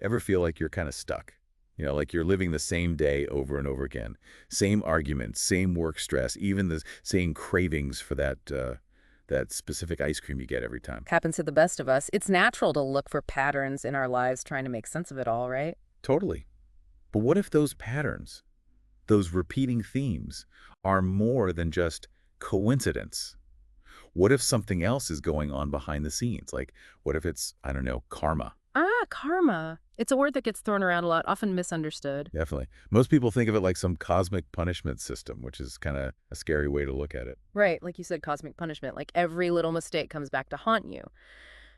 Ever feel like you're kind of stuck? Like you're living the same day over and over again. Same arguments, same work stress, even the same cravings for that specific ice cream you get every time. Happens to the best of us. It's natural to look for patterns in our lives trying to make sense of it all, right? Totally. But what if those patterns, those repeating themes, are more than just coincidence? What if something else is going on behind the scenes? Like, what if it's, I don't know, karma? Karma. It's a word that gets thrown around a lot, often misunderstood. Definitely. Most people think of it like some cosmic punishment system, which is kind of a scary way to look at it. Right, like you said, cosmic punishment, like every little mistake comes back to haunt you.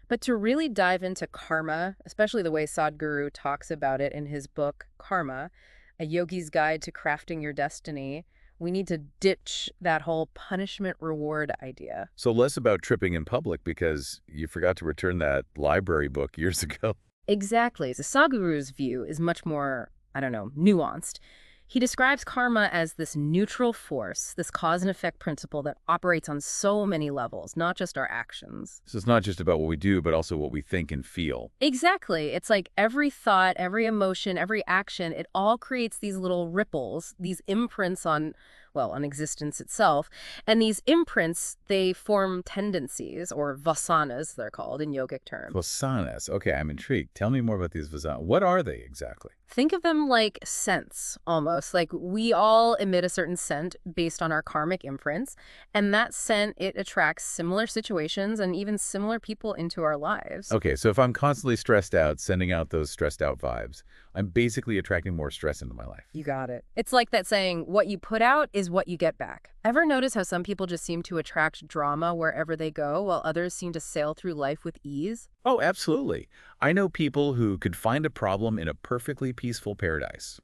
But to really dive into karma, especially the way Sadhguru talks about it in his book, Karma, A Yogi's Guide to Crafting Your Destiny, we need to ditch that whole punishment-reward idea. So less about tripping in public because you forgot to return that library book years ago. Exactly. So Sadhguru's view is much more, I don't know, nuanced. He describes karma as this neutral force, this cause and effect principle that operates on so many levels, not just our actions. So it's not just about what we do, but also what we think and feel. Exactly. It's like every thought, every emotion, every action, it all creates these little ripples, these imprints on, well, on existence itself. And these imprints, they form tendencies, or vasanas, they're called in yogic terms. Vasanas. Okay, I'm intrigued. Tell me more about these vasanas. What are they exactly? Think of them like scents, almost. Like we all emit a certain scent based on our karmic imprints, and that scent, it attracts similar situations and even similar people into our lives. Okay, so if I'm constantly stressed out, sending out those stressed out vibes, I'm basically attracting more stress into my life. You got it. It's like that saying, what you put out is what you get back. Ever notice how some people just seem to attract drama wherever they go, while others seem to sail through life with ease? Oh, absolutely. I know people who could find a problem in a perfectly peaceful paradise.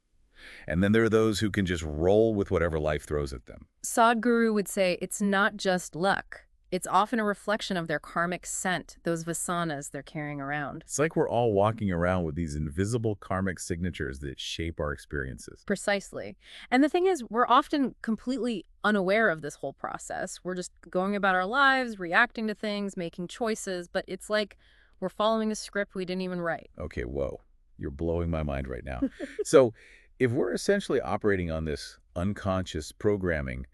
And then there are those who can just roll with whatever life throws at them. Sadhguru would say it's not just luck. It's often a reflection of their karmic scent, those vasanas they're carrying around. It's like we're all walking around with these invisible karmic signatures that shape our experiences. Precisely. And the thing is, we're often completely unaware of this whole process. We're just going about our lives, reacting to things, making choices, but it's like we're following a script we didn't even write. Okay, whoa. You're blowing my mind right now. So if we're essentially operating on this unconscious programming,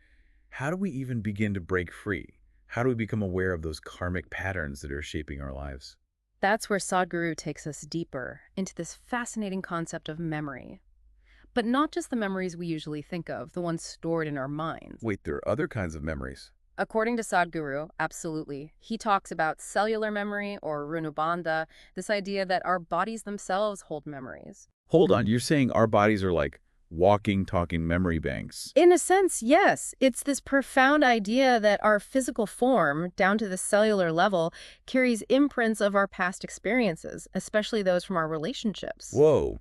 how do we even begin to break free? How do we become aware of those karmic patterns that are shaping our lives? That's where Sadhguru takes us deeper into this fascinating concept of memory. But not just the memories we usually think of, the ones stored in our minds. Wait, there are other kinds of memories. According to Sadhguru, absolutely. He talks about cellular memory, or Runanubandha, this idea that our bodies themselves hold memories. Hold on, you're saying our bodies are like walking, talking memory banks. In a sense, yes. It's this profound idea that our physical form, down to the cellular level, carries imprints of our past experiences, especially those from our relationships. Whoa.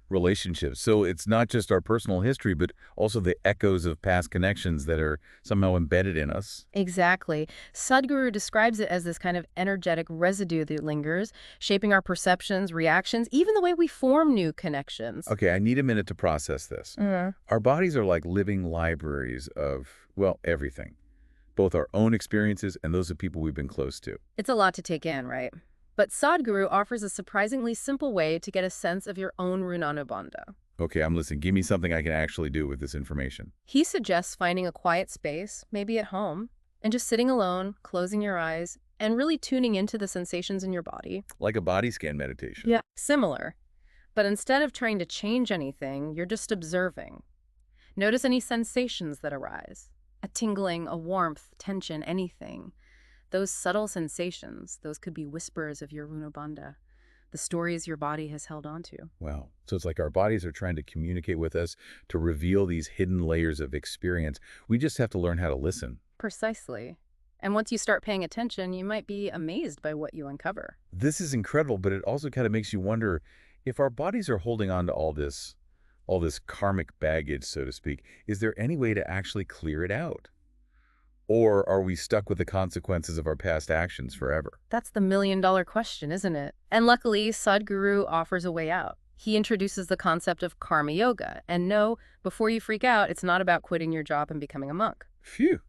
Relationships. So it's not just our personal history, but also the echoes of past connections that are somehow embedded in us. Exactly. Sadhguru describes it as this kind of energetic residue that lingers, shaping our perceptions, reactions, even the way we form new connections. Okay, I need a minute to process this. Our bodies are like living libraries of, well, everything. Both our own experiences and those of people we've been close to. It's a lot to take in, right? But Sadhguru offers a surprisingly simple way to get a sense of your own Runanubandha. Okay, I'm listening. Give me something I can actually do with this information. He suggests finding a quiet space, maybe at home, and just sitting alone, closing your eyes, and really tuning into the sensations in your body. Like a body scan meditation. Yeah. Similar. But instead of trying to change anything, you're just observing. Notice any sensations that arise. A tingling, a warmth, tension, anything. Those subtle sensations, those could be whispers of your Runanubandha, the stories your body has held onto. Wow. So it's like our bodies are trying to communicate with us to reveal these hidden layers of experience. We just have to learn how to listen. Precisely. And once you start paying attention, you might be amazed by what you uncover. This is incredible, but it also kind of makes you wonder if our bodies are holding on to all this karmic baggage, so to speak, is there any way to actually clear it out? Or are we stuck with the consequences of our past actions forever? That's the million-dollar question, isn't it? And luckily, Sadhguru offers a way out. He introduces the concept of karma yoga. And no, before you freak out, it's not about quitting your job and becoming a monk. Phew,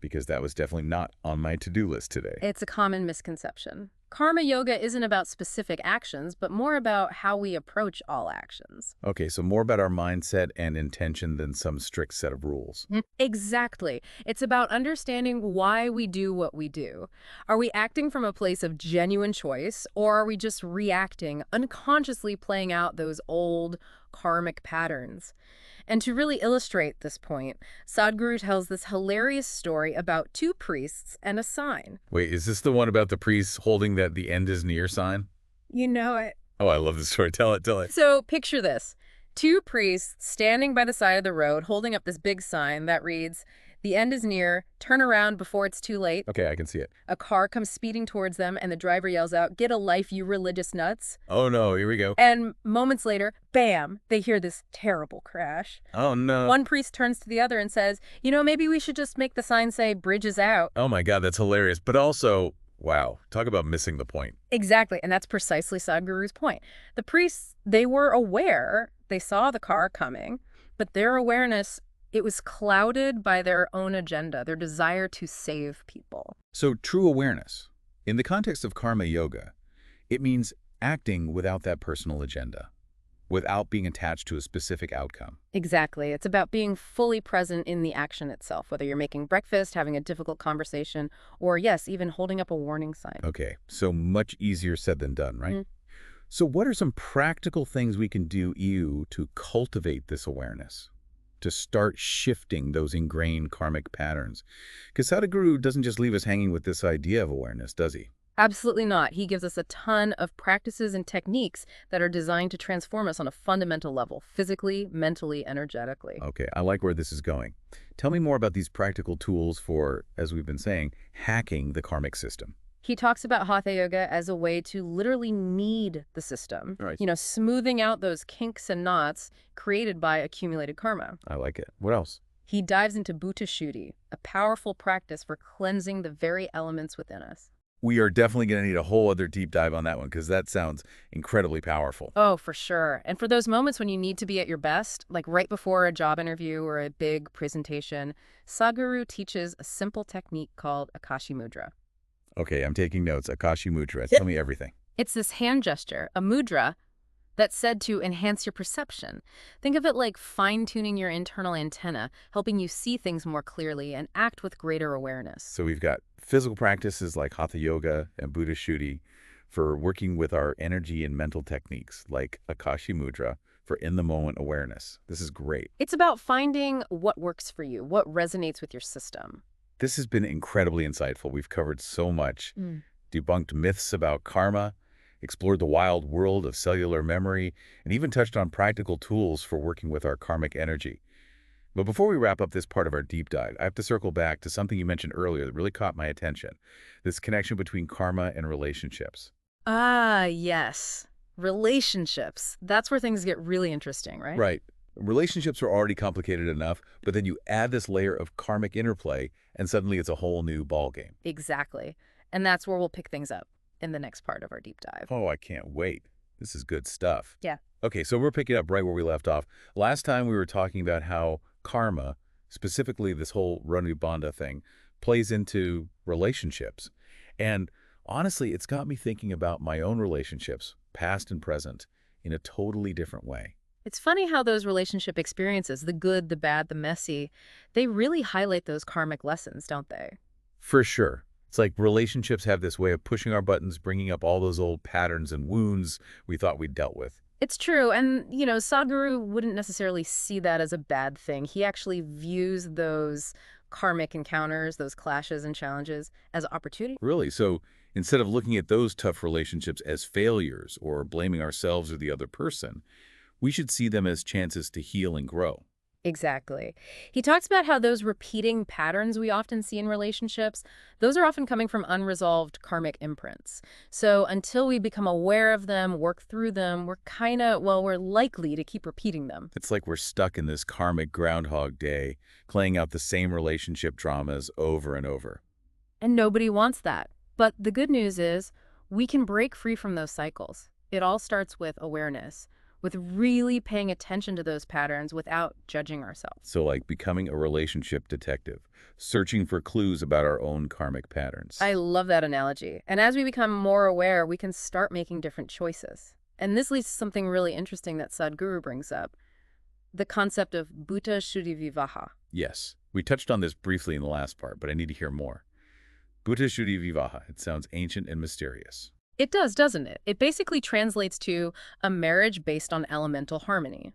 because that was definitely not on my to-do list today. It's a common misconception. Karma yoga isn't about specific actions, but more about how we approach all actions. Okay, so more about our mindset and intention than some strict set of rules. Exactly. It's about understanding why we do what we do. Are we acting from a place of genuine choice, or are we just reacting, unconsciously playing out those old karmic patterns? And to really illustrate this point, Sadhguru tells this hilarious story about two priests and a sign. Wait, is this the one about the priest holding that the end is near sign? You know it. Oh, I love this story. Tell it, tell it. So picture this. Two priests standing by the side of the road holding up this big sign that reads, "The end is near, turn around before it's too late." Okay, I can see it. A car comes speeding towards them and the driver yells out, "Get a life, you religious nuts." Oh no, here we go. And moments later, bam, they hear this terrible crash. Oh no. One priest turns to the other and says, maybe we should just make the sign say, "Bridge is out." Oh my God, that's hilarious. But also, wow, talk about missing the point. Exactly, and that's precisely Sadhguru's point. The priests, they were aware, they saw the car coming, but their awareness, it was clouded by their own agenda, their desire to save people. So true awareness, in the context of karma yoga, it means acting without that personal agenda, without being attached to a specific outcome. Exactly. It's about being fully present in the action itself, whether you're making breakfast, having a difficult conversation, or yes, even holding up a warning sign. Okay, so much easier said than done, right? Mhm. So what are some practical things we can do to cultivate this awareness, to start shifting those ingrained karmic patterns? Because Sadhguru doesn't just leave us hanging with this idea of awareness, does he? Absolutely not. He gives us a ton of practices and techniques that are designed to transform us on a fundamental level, physically, mentally, energetically. Okay, I like where this is going. Tell me more about these practical tools for, as we've been saying, hacking the karmic system. He talks about Hatha Yoga as a way to literally knead the system, Right. smoothing out those kinks and knots created by accumulated karma. I like it. What else? He dives into Butha Shuddhi, a powerful practice for cleansing the very elements within us. We are definitely going to need a whole other deep dive on that one because that sounds incredibly powerful. Oh, for sure. And for those moments when you need to be at your best, like right before a job interview or a big presentation, Sadhguru teaches a simple technique called Akashi Mudra. Okay, I'm taking notes. Akashi Mudra. Tell me everything. It's this hand gesture, a mudra, that's said to enhance your perception. Think of it like fine-tuning your internal antenna, helping you see things more clearly and act with greater awareness. So we've got physical practices like Hatha Yoga and Butha Shuddhi for working with our energy and mental techniques like Akashi Mudra for in-the-moment awareness. This is great. It's about finding what works for you, what resonates with your system. This has been incredibly insightful. We've covered so much, debunked myths about karma, explored the wild world of cellular memory, and even touched on practical tools for working with our karmic energy. But before we wrap up this part of our deep dive, I have to circle back to something you mentioned earlier that really caught my attention, this connection between karma and relationships. Ah, yes. Relationships. That's where things get really interesting, right? Right. Relationships are already complicated enough, but then you add this layer of karmic interplay, and suddenly it's a whole new ballgame. Exactly. And that's where we'll pick things up in the next part of our deep dive. Oh, I can't wait. This is good stuff. Yeah. Okay, so we're picking up right where we left off. Last time we were talking about how karma, specifically this whole Runanubandha thing, plays into relationships. And honestly, it's got me thinking about my own relationships, past and present, in a totally different way. It's funny how those relationship experiences, the good, the bad, the messy, they really highlight those karmic lessons, don't they? For sure. It's like relationships have this way of pushing our buttons, bringing up all those old patterns and wounds we thought we'd dealt with. It's true. And, Sadhguru wouldn't necessarily see that as a bad thing. He actually views those karmic encounters, those clashes and challenges as opportunity. Really? So instead of looking at those tough relationships as failures or blaming ourselves or the other person, we should see them as chances to heal and grow. Exactly. He talks about how those repeating patterns we often see in relationships, those are often coming from unresolved karmic imprints. So until we become aware of them, work through them, we're likely to keep repeating them. It's like we're stuck in this karmic Groundhog Day, playing out the same relationship dramas over and over. And nobody wants that. But the good news is we can break free from those cycles. It all starts with awareness. with really paying attention to those patterns without judging ourselves. So like becoming a relationship detective, searching for clues about our own karmic patterns. I love that analogy. And as we become more aware, we can start making different choices. And this leads to something really interesting that Sadhguru brings up, the concept of Butha Shuddhi Vivaha. Yes, we touched on this briefly in the last part, but I need to hear more. Butha Shuddhi Vivaha, it sounds ancient and mysterious. It does, doesn't it? It basically translates to a marriage based on elemental harmony.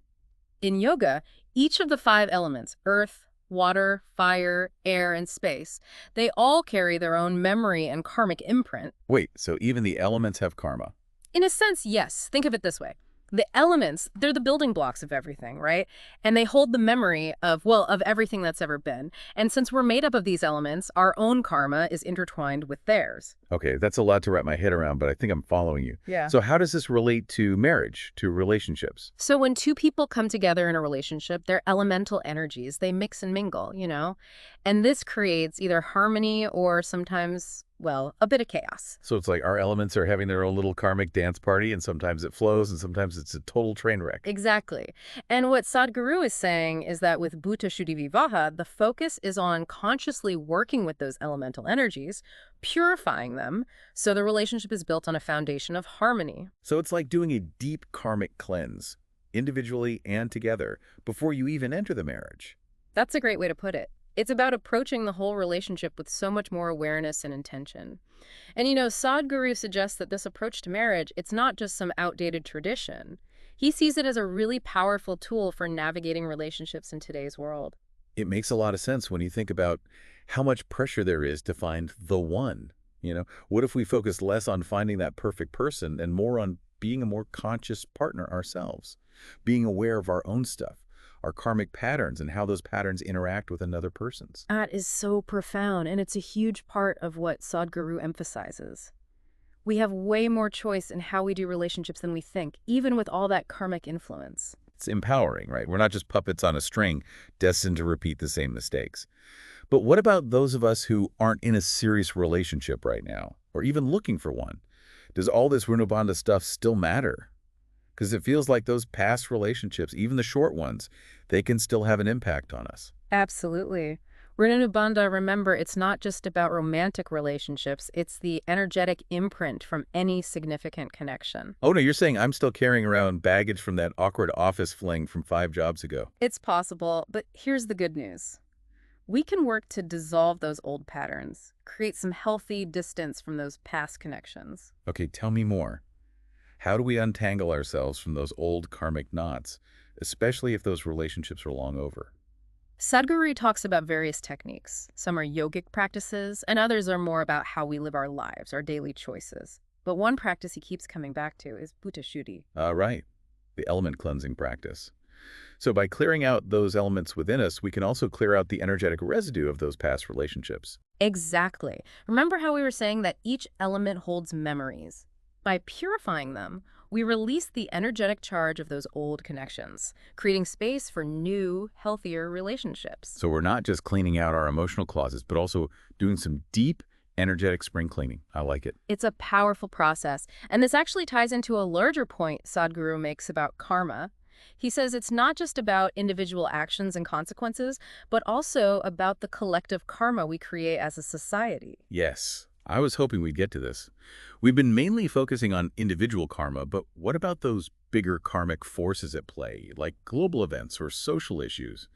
In yoga, each of the 5 elements, earth, water, fire, air, and space, they all carry their own memory and karmic imprint. Wait, so even the elements have karma? In a sense, yes. Think of it this way. The elements, they're the building blocks of everything, right? And they hold the memory of, well, of everything that's ever been. And since we're made up of these elements, our own karma is intertwined with theirs. Okay, that's a lot to wrap my head around, but I think I'm following you. Yeah. So how does this relate to marriage, to relationships? So when 2 people come together in a relationship, their elemental energies, they mix and mingle, And this creates either harmony or sometimes, well, a bit of chaos. So it's like our elements are having their own little karmic dance party, and sometimes it flows, and sometimes it's a total train wreck. Exactly. And what Sadhguru is saying is that with Butha Shuddhi Vivaha, the focus is on consciously working with those elemental energies, purifying them, so the relationship is built on a foundation of harmony. So it's like doing a deep karmic cleanse, individually and together, before you even enter the marriage. That's a great way to put it. It's about approaching the whole relationship with so much more awareness and intention. And Sadhguru suggests that this approach to marriage, it's not just some outdated tradition. He sees it as a really powerful tool for navigating relationships in today's world. It makes a lot of sense when you think about how much pressure there is to find the one. What if we focus less on finding that perfect person and more on being a more conscious partner ourselves, being aware of our own stuff, our karmic patterns, and how those patterns interact with another person's? That is so profound, and it's a huge part of what Sadhguru emphasizes. We have way more choice in how we do relationships than we think, even with all that karmic influence. It's empowering, right? We're not just puppets on a string destined to repeat the same mistakes. But what about those of us who aren't in a serious relationship right now, or even looking for one? Does all this Runanubandha stuff still matter? Because it feels like those past relationships, even the short ones, they can still have an impact on us. Absolutely. Runanubandha, remember, it's not just about romantic relationships, it's the energetic imprint from any significant connection. Oh, no, you're saying I'm still carrying around baggage from that awkward office fling from 5 jobs ago. It's possible, but here's the good news. We can work to dissolve those old patterns, create some healthy distance from those past connections. Okay, tell me more. How do we untangle ourselves from those old karmic knots, especially if those relationships are long over? Sadhguru talks about various techniques. Some are yogic practices, and others are more about how we live our lives, our daily choices. But one practice he keeps coming back to is Butha Shuddhi. Right, the element cleansing practice. So by clearing out those elements within us, we can also clear out the energetic residue of those past relationships. Exactly. Remember how we were saying that each element holds memories? By purifying them, we release the energetic charge of those old connections, creating space for new, healthier relationships. So we're not just cleaning out our emotional closets, but also doing some deep, energetic spring cleaning. I like it. It's a powerful process, and this actually ties into a larger point Sadhguru makes about karma. He says it's not just about individual actions and consequences, but also about the collective karma we create as a society. Yes, I was hoping we'd get to this. We've been mainly focusing on individual karma, but what about those bigger karmic forces at play, like global events or social issues?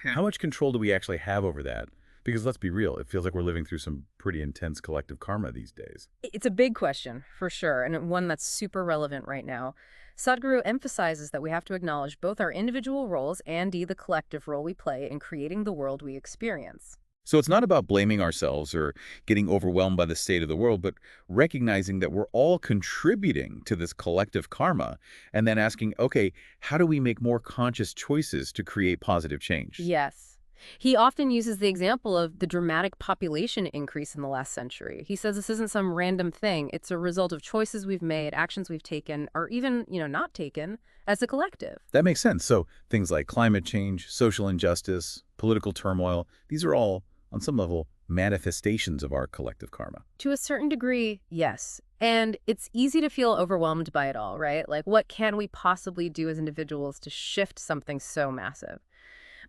How much control do we actually have over that? Because let's be real, it feels like we're living through some pretty intense collective karma these days. It's a big question, for sure, and one that's super relevant right now. Sadhguru emphasizes that we have to acknowledge both our individual roles and the collective role we play in creating the world we experience. So it's not about blaming ourselves or getting overwhelmed by the state of the world, but recognizing that we're all contributing to this collective karma and then asking, okay, how do we make more conscious choices to create positive change? Yes. He often uses the example of the dramatic population increase in the last century. He says this isn't some random thing. It's a result of choices we've made, actions we've taken, or even, not taken as a collective. That makes sense. So things like climate change, social injustice, political turmoil, these are all, on some level, manifestations of our collective karma. To a certain degree, yes. And it's easy to feel overwhelmed by it all, right? Like, what can we possibly do as individuals to shift something so massive?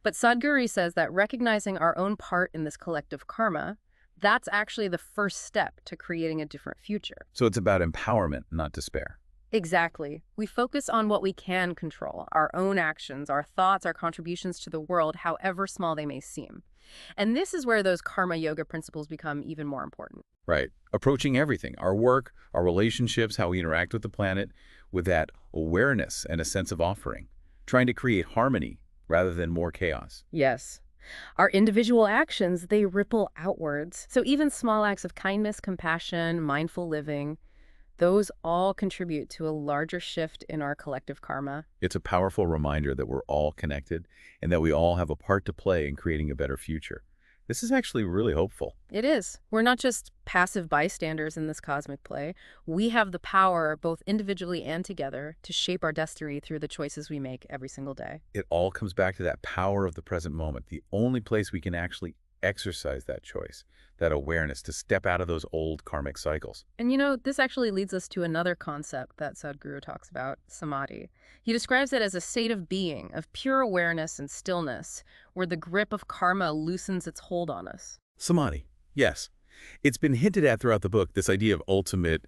But Sadhguru says that recognizing our own part in this collective karma, that's actually the first step to creating a different future. So it's about empowerment, not despair. Exactly. We focus on what we can control, our own actions, our thoughts, our contributions to the world, however small they may seem. And this is where those karma yoga principles become even more important. Right. Approaching everything, our work, our relationships, how we interact with the planet, with that awareness and a sense of offering, trying to create harmony rather than more chaos. Yes. Our individual actions, they ripple outwards. So even small acts of kindness, compassion, mindful living, those all contribute to a larger shift in our collective karma. It's a powerful reminder that we're all connected and that we all have a part to play in creating a better future. This is actually really hopeful. It is. We're not just passive bystanders in this cosmic play. We have the power, both individually and together, to shape our destiny through the choices we make every single day. It all comes back to that power of the present moment, the only place we can actually exercise that choice, that awareness to step out of those old karmic cycles. And this actually leads us to another concept that Sadhguru talks about, samadhi. He describes it as a state of being, of pure awareness and stillness, where the grip of karma loosens its hold on us. Samadhi, yes. It's been hinted at throughout the book, this idea of ultimate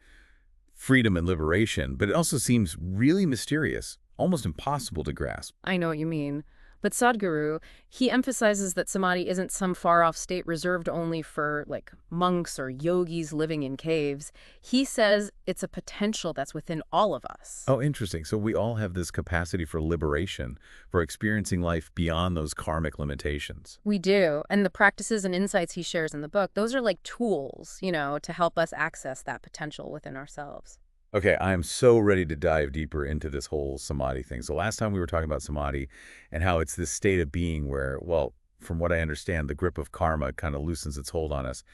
freedom and liberation, but it also seems really mysterious, almost impossible to grasp. I know what you mean. But Sadhguru, he emphasizes that samadhi isn't some far-off state reserved only for, like, monks or yogis living in caves. He says it's a potential that's within all of us. Oh, interesting. So we all have this capacity for liberation, for experiencing life beyond those karmic limitations. We do. And the practices and insights he shares in the book, those are like tools, to help us access that potential within ourselves. Okay, I am so ready to dive deeper into this whole samadhi thing. So last time we were talking about samadhi and how it's this state of being where, well, from what I understand, the grip of karma kind of loosens its hold on us.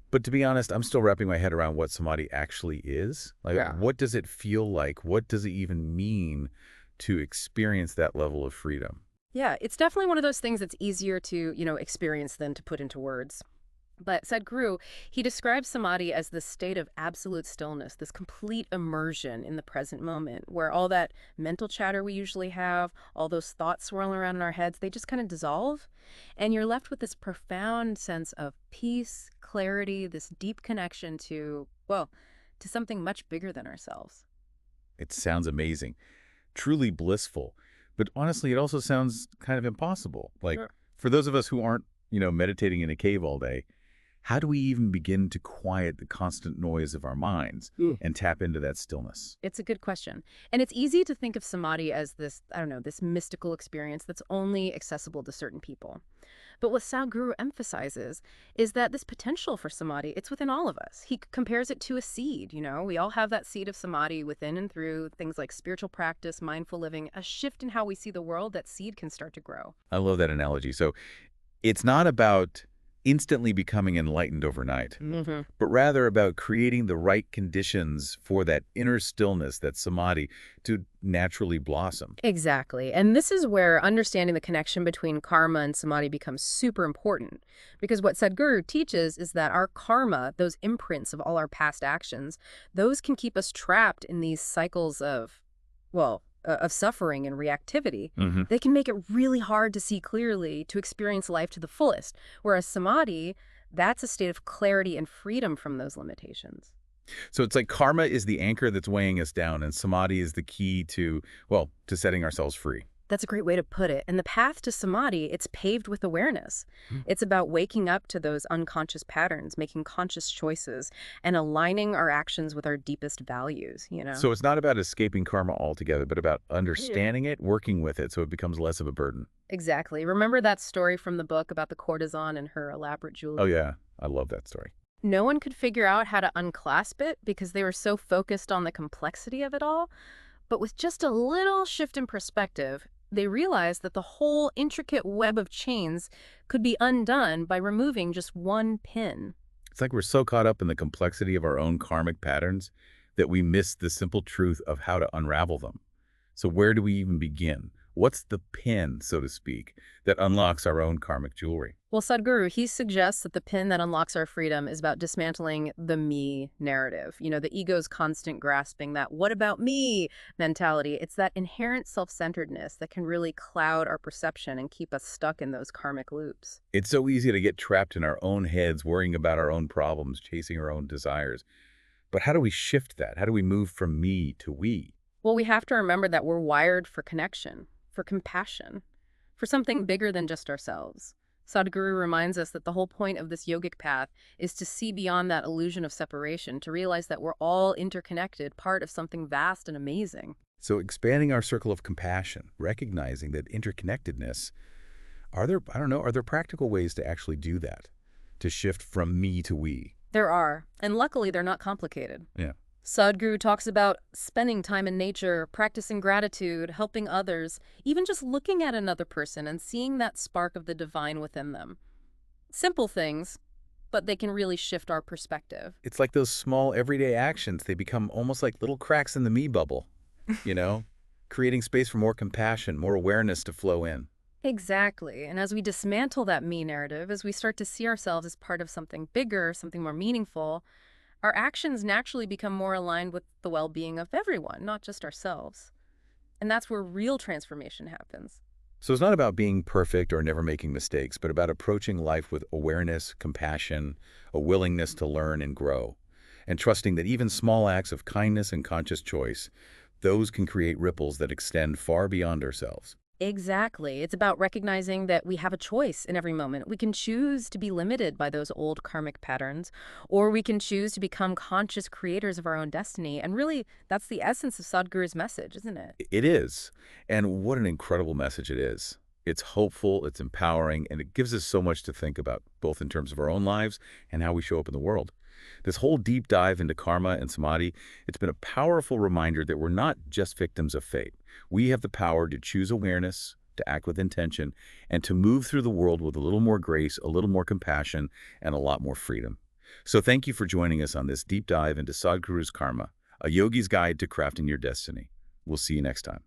But to be honest, I'm still wrapping my head around what samadhi actually is. Like, Yeah. what does it feel like? What does it even mean to experience that level of freedom? Yeah, it's definitely one of those things that's easier to, experience than to put into words. But Sadhguru, he describes samadhi as this state of absolute stillness, this complete immersion in the present moment, where all that mental chatter we usually have, all those thoughts swirling around in our heads, they just kind of dissolve. And you're left with this profound sense of peace, clarity, this deep connection to, well, to something much bigger than ourselves. It sounds amazing, truly blissful. But honestly, it also sounds kind of impossible. Like, Sure. for those of us who aren't, meditating in a cave all day, how do we even begin to quiet the constant noise of our minds and tap into that stillness? It's a good question. And it's easy to think of samadhi as this, I don't know, this mystical experience that's only accessible to certain people. But what Sadhguru emphasizes is that this potential for samadhi, it's within all of us. He compares it to a seed, We all have that seed of samadhi within and through things like spiritual practice, mindful living, a shift in how we see the world, that seed can start to grow. I love that analogy. So it's not about instantly becoming enlightened overnight, but rather about creating the right conditions for that inner stillness, that samadhi, to naturally blossom. Exactly. And this is where understanding the connection between karma and samadhi becomes super important. Because what Sadhguru teaches is that our karma, those imprints of all our past actions, those can keep us trapped in these cycles of, of suffering and reactivity. They can make it really hard to see clearly, to experience life to the fullest. Whereas samadhi, that's a state of clarity and freedom from those limitations. So it's like karma is the anchor that's weighing us down, and samadhi is the key to, well, to setting ourselves free. That's a great way to put it. And the path to samadhi, it's paved with awareness. It's about waking up to those unconscious patterns, making conscious choices, and aligning our actions with our deepest values, So it's not about escaping karma altogether, but about understanding it, working with it, so it becomes less of a burden. Exactly. Remember that story from the book about the courtesan and her elaborate jewelry? Oh, yeah. I love that story. No one could figure out how to unclasp it because they were so focused on the complexity of it all. But with just a little shift in perspective, they realized that the whole intricate web of chains could be undone by removing just one pin. It's like we're so caught up in the complexity of our own karmic patterns that we miss the simple truth of how to unravel them. So where do we even begin? What's the pin, so to speak, that unlocks our own karmic jewelry? Well, Sadhguru, he suggests that the pin that unlocks our freedom is about dismantling the me narrative. The ego's constant grasping that what about me mentality. It's that inherent self-centeredness that can really cloud our perception and keep us stuck in those karmic loops. It's so easy to get trapped in our own heads, worrying about our own problems, chasing our own desires. But how do we shift that? How do we move from me to we? Well, we have to remember that we're wired for connection, for compassion, for something bigger than just ourselves. Sadhguru reminds us that the whole point of this yogic path is to see beyond that illusion of separation, to realize that we're all interconnected, part of something vast and amazing. So expanding our circle of compassion, recognizing that interconnectedness, are there practical ways to actually do that? To shift from me to we? There are, and luckily they're not complicated. Yeah. Sadhguru talks about spending time in nature, practicing gratitude, helping others, even just looking at another person and seeing that spark of the divine within them. Simple things, but they can really shift our perspective. It's like those small everyday actions. They become almost like little cracks in the me bubble, you know, creating space for more compassion, more awareness to flow in. Exactly. And as we dismantle that me narrative, as we start to see ourselves as part of something bigger, something more meaningful, our actions naturally become more aligned with the well-being of everyone, not just ourselves. And that's where real transformation happens. So it's not about being perfect or never making mistakes, but about approaching life with awareness, compassion, a willingness to learn and grow, and trusting that even small acts of kindness and conscious choice, those can create ripples that extend far beyond ourselves. Exactly. It's about recognizing that we have a choice in every moment. We can choose to be limited by those old karmic patterns, or we can choose to become conscious creators of our own destiny. And really, that's the essence of Sadhguru's message, isn't it? It is. And what an incredible message it is. It's hopeful, it's empowering, and it gives us so much to think about, both in terms of our own lives and how we show up in the world. This whole deep dive into karma and samadhi, it's been a powerful reminder that we're not just victims of fate. We have the power to choose awareness, to act with intention, and to move through the world with a little more grace, a little more compassion, and a lot more freedom. So thank you for joining us on this deep dive into Sadhguru's Karma, a yogi's guide to crafting your destiny. We'll see you next time.